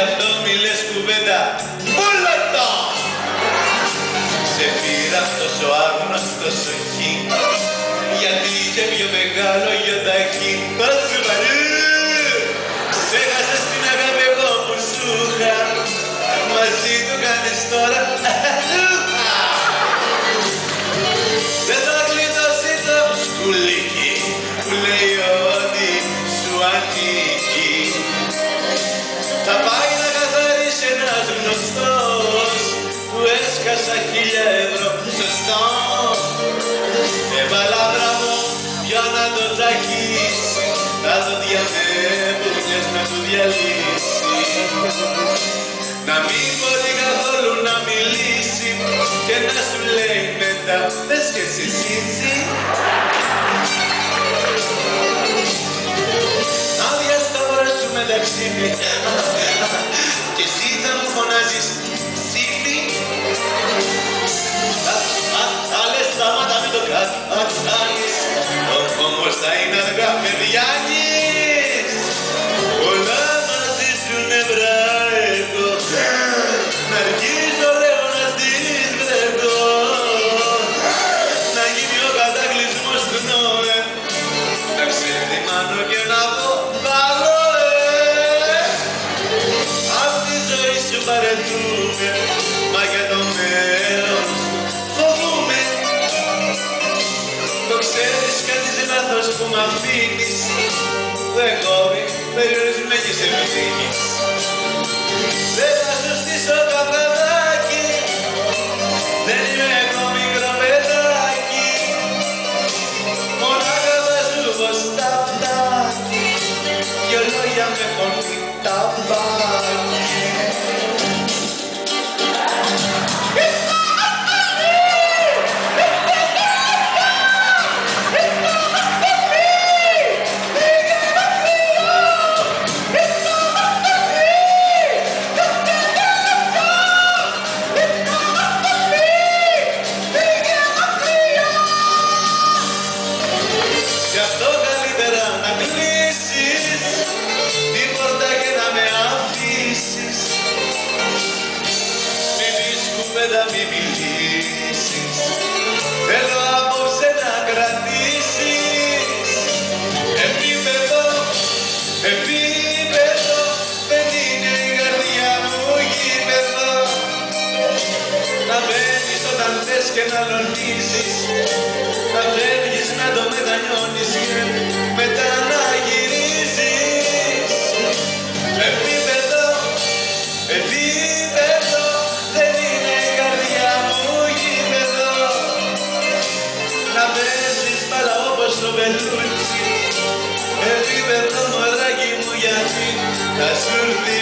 Γι' αυτό μη λες κουβέντα μουλωτό. Σε πήρα τόσο άγνωστο σοχή, γιατί είχε πιο μεγάλο γιονταχή. Πάσου βαρύ, ξέχασες την αγάπη εγώ που σου είχα, μαζί του κάνεις τώρα. Δεν θα γλιτώσει το σκουλίκι που λέει ότι σου ανήκει. Θα πάει να καθαρίσει ένας γνωστός που έσκασα 1000 ευρώ. Σωστός. Έβαλα μπράβο για να το τσακίσει, να το διαμέπουνες να του διαλύσει. Να μην μπορεί καθόλου να μιλήσει και να σου λέει μετά θες και εσύ σύτσι. Άδεια στα ώρα σου μεταξύ και εσύ θα μου φωνάζεις ψήφι. Άλλες στάματα μην το κάνεις, όμως θα είναι αργά παιδιάνης. Όλα μαζί σου νευράκω, να αρχίσω λέω να στις βρεθώ, να γίνει ο κατάκλυσμος του Νόε, να ξεδιμάνω και να πω καλό απ' τη ζωή σου παρετούμε, μα για το μέλλον φοβούμε. Το ξέρεις κάνεις λάθος που μ' αφήνεις, δεν κόβει περιορισμένης ευθύνης. Δεν θα σου στήσω καπεδάκι, δεν είμαι εγώ μικρό παιδάκι, μονάχα θα σου πω στα φτάκι, δυο λόγια με φωνή ταμπάκι. Γι' αυτό καλύτερα να κλείσεις την πόρτα και να με αφήσεις. Μη πεις κουβέντα, μη μιλήσεις, θέλω απόψε να κρατήσεις. Επίπεδο, επίπεδο, δεν είναι η καρδιά μου γήπεδο. Να μπαίνεις όταν θες και να λονίζεις, να φεύγεις να το μετανιώνεις και μετά να γυρίζεις. Επίπεδο, επίπεδο, δεν είναι η καρδιά μου γήπεδο. Να παίζεις μπάλα όπως το Μπελούτσι, επίπεδο μωράκι μου, γιατί θα σου έρθει